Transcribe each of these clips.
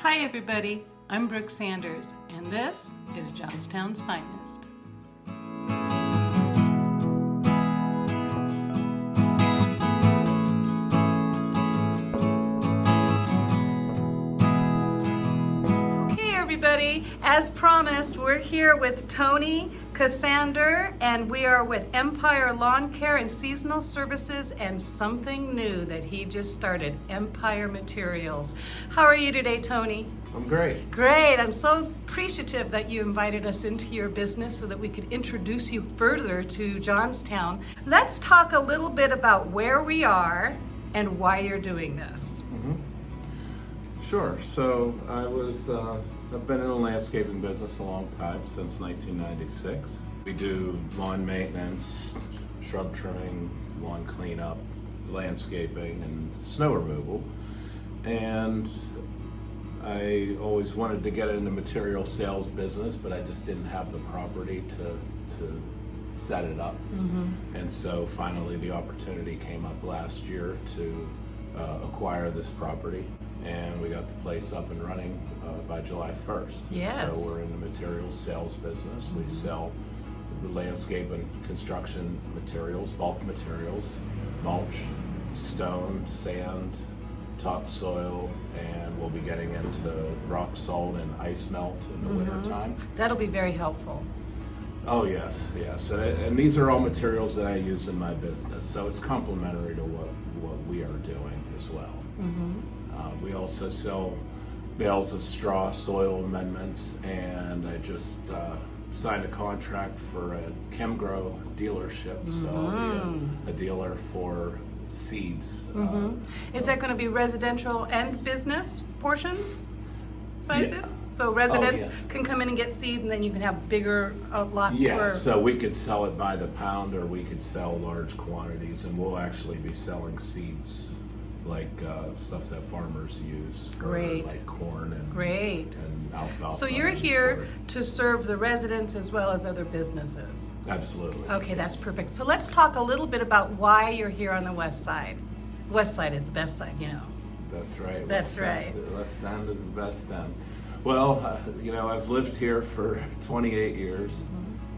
Hi everybody, I'm Brooke Sanders, and this is Johnstown's Finest. Okay everybody, as promised, we're here with Tony Kassander, and we are with Empire Lawn Care and Seasonal Services and something new that he just started, Empire Materials. How are you today, Tony? I'm great. Great. I'm so appreciative that you invited us into your business so that we could introduce you further to Johnstown. Let's talk a little bit about where we are and why you're doing this. Sure. So I've been in the landscaping business a long time, since 1996. We do lawn maintenance, shrub trimming, lawn cleanup, landscaping, and snow removal. And I always wanted to get into material sales business, but I just didn't have the property to set it up. And so finally the opportunity came up last year to acquire this property, and we got the place up and running by July 1st. Yes. So we're in the materials sales business. We sell the landscape and construction materials, bulk materials, mulch, stone, sand, topsoil, and we'll be getting into rock salt and ice melt in the winter time. That'll be very helpful. Oh yes, yes, and these are all materials that I use in my business, so it's complementary to what we are doing as well. We also sell bales of straw, soil amendments, and I just signed a contract for a ChemGrow dealership, so I'll be a dealer for seeds. Is that going to be residential and business portions, sizes? Yeah. So residents yes. can come in and get seed, and then you can have bigger lots Yeah, for... so we could sell it by the pound, or we could sell large quantities, and we'll actually be selling seeds like stuff that farmers use for Great. like corn and alfalfa. So you're here to serve the residents as well as other businesses. Absolutely. Okay, that's perfect. So let's talk a little bit about why you're here on the west side. West side is the best side, you know. That's right. That's right. The West End is the best end. Well, you know, I've lived here for 28 years,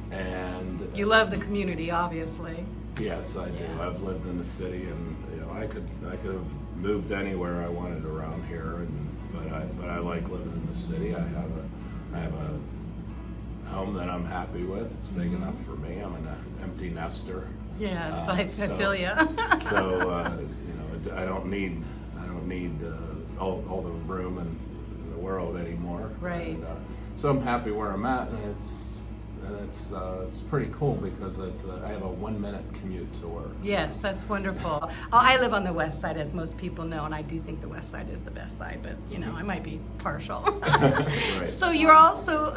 and You love the community, obviously. yes, I do. Yeah. I've lived in the city, and you know, I could have moved anywhere I wanted around here, but I like living in the city. I have a home that I'm happy with. It's big enough for me. I'm an empty nester. Yes, I feel you. So you know, I don't need all the room in the world anymore. Right. And, so I'm happy where I'm at, and it's pretty cool because I have a 1-minute commute to work. Yes, that's wonderful. I live on the west side, as most people know, and I do think the west side is the best side, but you know, I might be partial. Right. So you're also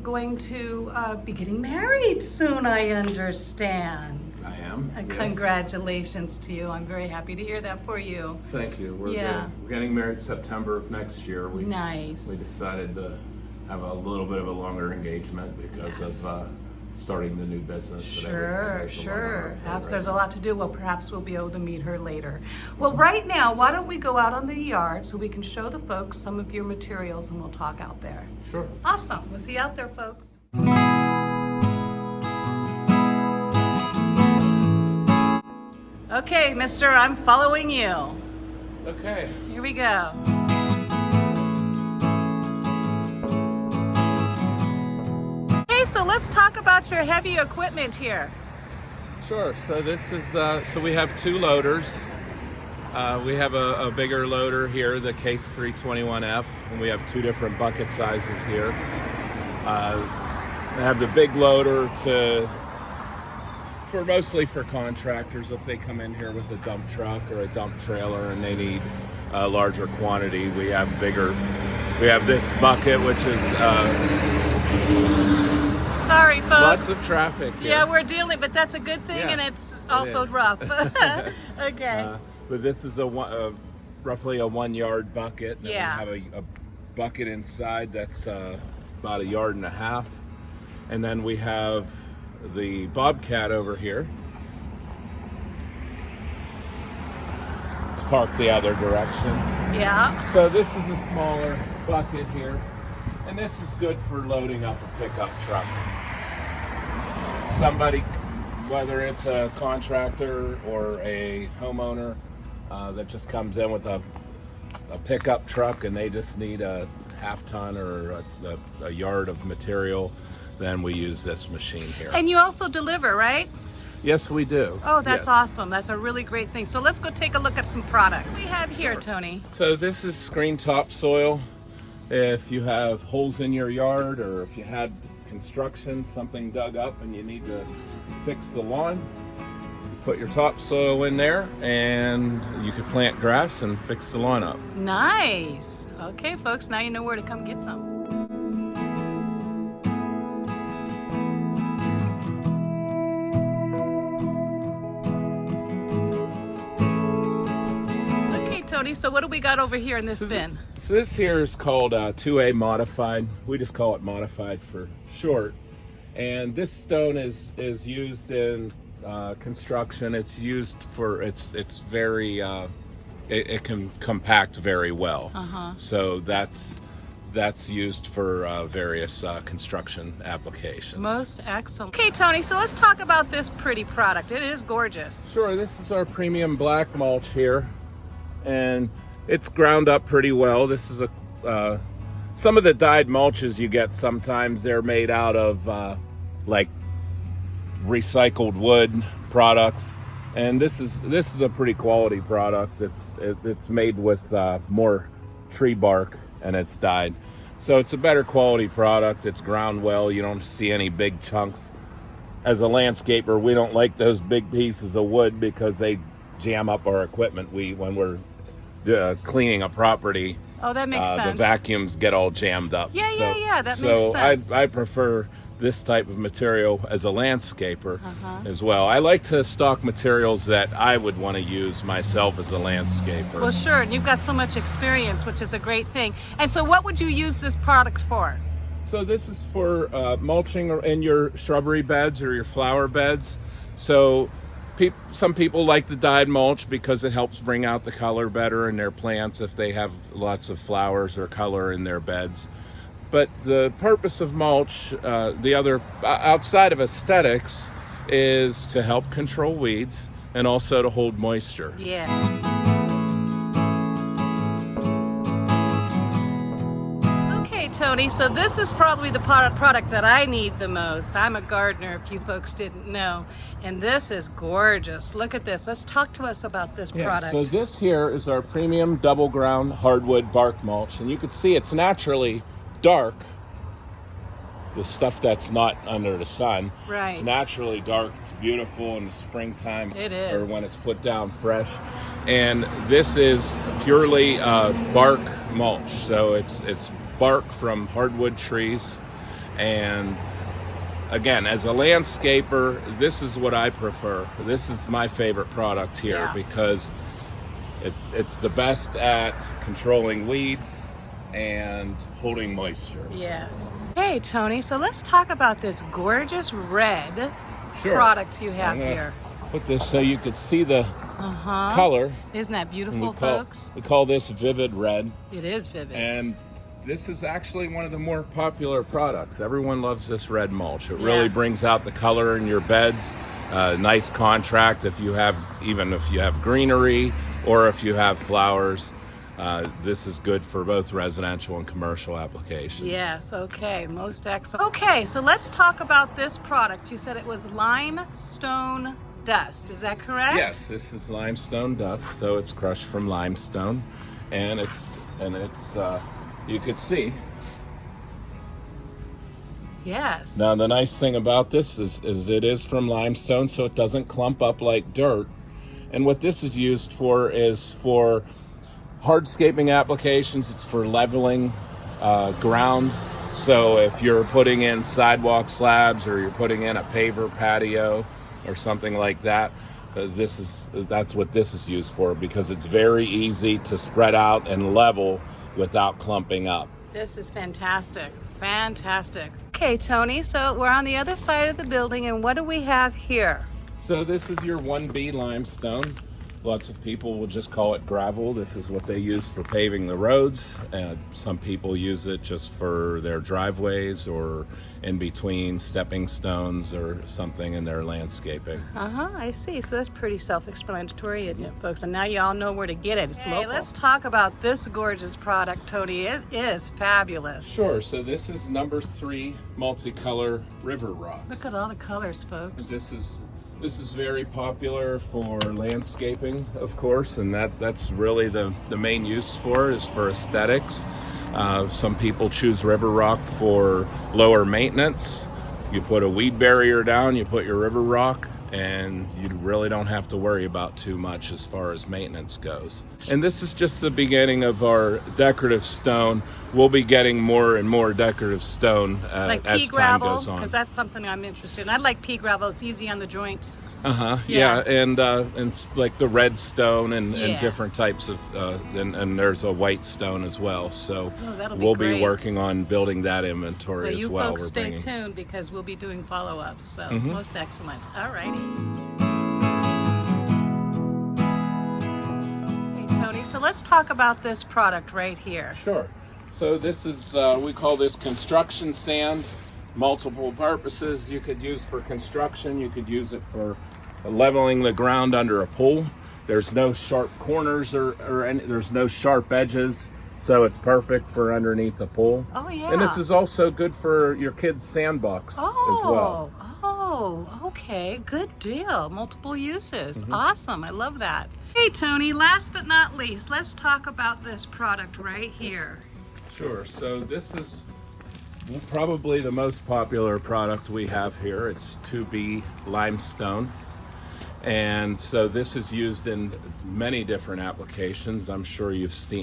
going to be getting married soon, I understand. I am. Yes. Congratulations to you. I'm very happy to hear that for you. Thank you. We're getting married September of next year. Nice. We decided to have a little bit of a longer engagement because of starting the new business. Sure. Perhaps there's a lot to do. Well, perhaps we'll be able to meet her later. Well, right now, why don't we go out on the yard so we can show the folks some of your materials, and we'll talk out there. Sure. Awesome. We'll see you out there, folks. Okay, mister, I'm following you. Okay. Here we go. So let's talk about your heavy equipment here. Sure. So this is so we have two loaders. We have a bigger loader here, the Case 321F, and we have two different bucket sizes here. I have the big loader mostly for contractors if they come in here with a dump truck or a dump trailer and they need a larger quantity. We have this bucket, which is sorry, folks. Lots of traffic here. Yeah, we're dealing, but that's a good thing, and it's also rough. Okay. But this is roughly a 1 yard bucket. Then Yeah. we have a bucket inside that's about 1.5 yards. And then we have the Bobcat over here. It's parked the other direction. Yeah. So this is a smaller bucket here, and this is good for loading up a pickup truck. Somebody, whether it's a contractor or a homeowner that just comes in with a pickup truck and they just need a half-ton or a yard of material, then we use this machine here. And you also deliver, right? Yes, we do. Oh, that's Yes. awesome. That's a really great thing. So let's go take a look at some product. What do we have here, Sure. Tony? So this is screen topsoil. If you have holes in your yard, or if you had construction, something dug up and you need to fix the lawn, you put your topsoil in there and you can plant grass and fix the lawn up. Nice. Okay, folks, now you know where to come get some. Okay, Tony, so what do we got over here in this bin? So this here is called 2A modified. We just call it modified for short. And this stone is used in construction. It's used for, it's very, it can compact very well. Uh-huh. So that's used for various construction applications. Most excellent. Okay, Tony, so let's talk about this pretty product. It is gorgeous. Sure, this is our premium black mulch here, and it's ground up pretty well. This is some of the dyed mulches you get sometimes, they're made out of like recycled wood products, and this is a pretty quality product. It's made with more tree bark and it's dyed, so it's a better quality product. It's ground well. You don't see any big chunks. As a landscaper, we don't like those big pieces of wood because they jam up our equipment. When we're cleaning a property, Oh, that makes sense. the vacuums get all jammed up. Yeah, that makes sense. I prefer this type of material as a landscaper Uh-huh. as well. I like to stock materials that I would want to use myself as a landscaper. Well, sure, and you've got so much experience, which is a great thing. And so what would you use this product for? So this is for mulching in your shrubbery beds or your flower beds. So some people like the dyed mulch because it helps bring out the color better in their plants if they have lots of flowers or color in their beds. But the purpose of mulch, the other outside of aesthetics, is to help control weeds and also to hold moisture. Yeah. Okay, Tony, so this is probably the product that I need the most. I'm a gardener, if you folks didn't know, and this is gorgeous. Look at this. Let's talk to us about this product. So this here is our premium double ground hardwood bark mulch, and you can see it's naturally dark. The stuff that's not under the sun. Right. It's naturally dark. It's beautiful in the springtime. It is. Or when it's put down fresh. And this is purely bark mulch. So it's bark from hardwood trees. And again, as a landscaper, this is what I prefer. This is my favorite product here. Yeah. Because it's the best at controlling weeds and holding moisture. Yes. Hey, Tony, so let's talk about this gorgeous red product you have here. Put this so you could see the Uh-huh. color. Isn't that beautiful, folks? We call this vivid red. It is vivid. And this is actually one of the more popular products. Everyone loves this red mulch. It really brings out the color in your beds. Nice contrast if you have greenery or if you have flowers. This is good for both residential and commercial applications. Yes, okay, most excellent. Okay, so let's talk about this product. You said it was limestone dust, is that correct? Yes, this is limestone dust, so it's crushed from limestone, and it's you could see. Yes. Now the nice thing about this is it is from limestone, so it doesn't clump up like dirt. And what this is used for is for hardscaping applications. It's for leveling ground. So if you're putting in sidewalk slabs or you're putting in a paver patio or something like that, that's what this is used for, because it's very easy to spread out and level without clumping up. This is fantastic. Fantastic. Okay, Tony, so we're on the other side of the building, and what do we have here? So this is your 1B limestone. Lots of people will just call it gravel. This is what they use for paving the roads. Some people use it just for their driveways or in between stepping stones or something in their landscaping. I see. So that's pretty self-explanatory, isn't it, folks? And now you all know where to get it. It's local. Let's talk about this gorgeous product, Tony. It is fabulous. Sure. So this is number 3 multicolor river rock. Look at all the colors, folks. This is very popular for landscaping, of course, and that's really the main use for it, is for aesthetics. Some people choose river rock for lower maintenance. You put a weed barrier down, you put your river rock, and you really don't have to worry about too much as far as maintenance goes. And this is just the beginning of our decorative stone. We'll be getting more and more decorative stone like as pea time gravel, goes on. because that's something I'm interested in. I like pea gravel. It's easy on the joints. Yeah, and like the red stone and Yeah. different types of, and there's a white stone as well. So that'll be we'll great. be working on building that inventory Well, as you well. folks stay tuned because we'll be doing follow-ups. So most excellent. All righty. Hey, Tony, so let's talk about this product right here. Sure. So this is, we call this construction sand. Multiple purposes. You could use for construction. You could use it for leveling the ground under a pool. There's no sharp corners or any, there's no sharp edges, so it's perfect for underneath the pool. Oh, yeah. And this is also good for your kids' sandbox as well. Oh, okay. Good deal. Multiple uses. Awesome. I love that. Hey, Tony, last but not least, let's talk about this product right here. Sure. So this is probably the most popular product we have here. It's 2B limestone. And so this is used in many different applications. I'm sure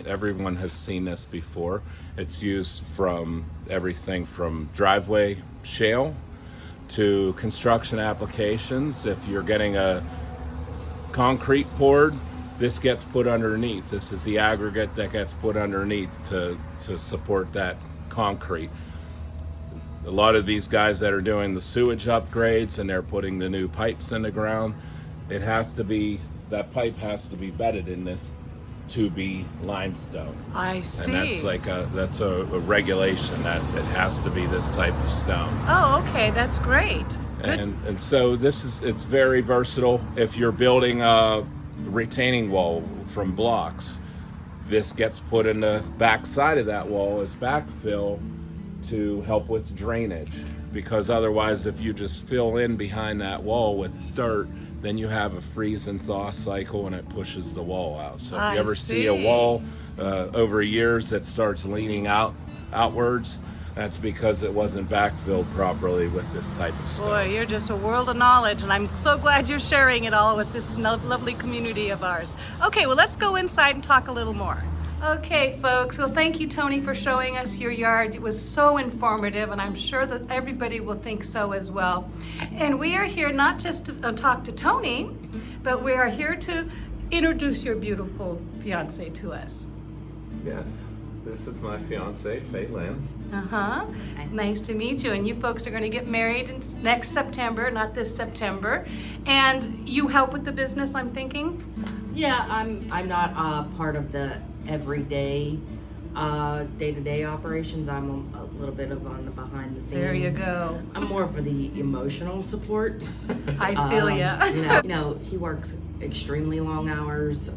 everyone has seen this before. It's used from everything from driveway shale to construction applications. If you're getting a concrete poured, this gets put underneath. This is the aggregate that gets put underneath to support that concrete. A lot of these guys that are doing the sewage upgrades and they're putting the new pipes in the ground, that pipe has to be bedded in this 2B limestone. I see. And that's a regulation that it has to be this type of stone. Oh, okay. That's great. Good. And so it's very versatile. If you're building a retaining wall from blocks, this gets put in the back side of that wall as backfill to help with drainage, because otherwise if you just fill in behind that wall with dirt, then you have a freeze and thaw cycle and it pushes the wall out. So if you ever see a wall over years that starts leaning outwards, that's because it wasn't backfilled properly with this type of stuff. Boy, you're just a world of knowledge, and I'm so glad you're sharing it all with this lovely community of ours. Okay, well, let's go inside and talk a little more. Okay, folks, well, thank you, Tony, for showing us your yard. It was so informative, and I'm sure that everybody will think so as well. And we are here not just to talk to Tony, but we are here to introduce your beautiful fiance to us. Yes, this is my fiance, Faye Lynn. Nice to meet you. And you folks are going to get married next September, not this September. And you help with the business, I'm thinking? Yeah, I'm not part of the everyday day-to-day operations. I'm a little bit on the behind the scenes. There you go. I'm more for the emotional support. I feel ya. You know, he works extremely long hours.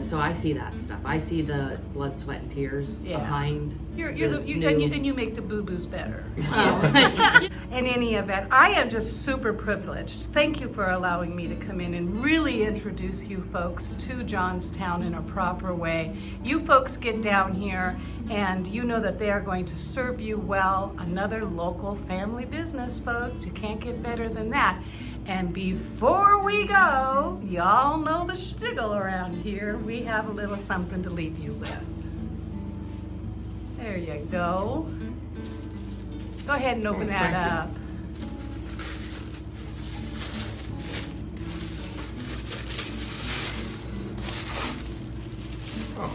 So I see that stuff. I see the blood, sweat, and tears behind. And you make the boo-boos better. In any event, I am just super privileged. Thank you for allowing me to come in and really introduce you folks to Johnstown in a proper way. You folks get down here and you know that they are going to serve you well. Another local family business, folks. You can't get better than that. And before we go, y'all know the shtiggle around here. We have a little something to leave you with. There you go. Go ahead and open that up. Oh,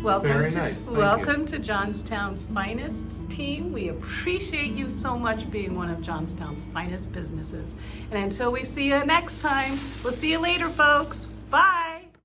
Welcome very to, nice. Thank welcome you. to Johnstown's finest team. We appreciate you so much being one of Johnstown's finest businesses. And until we see you next time, we'll see you later, folks. Bye. Bye.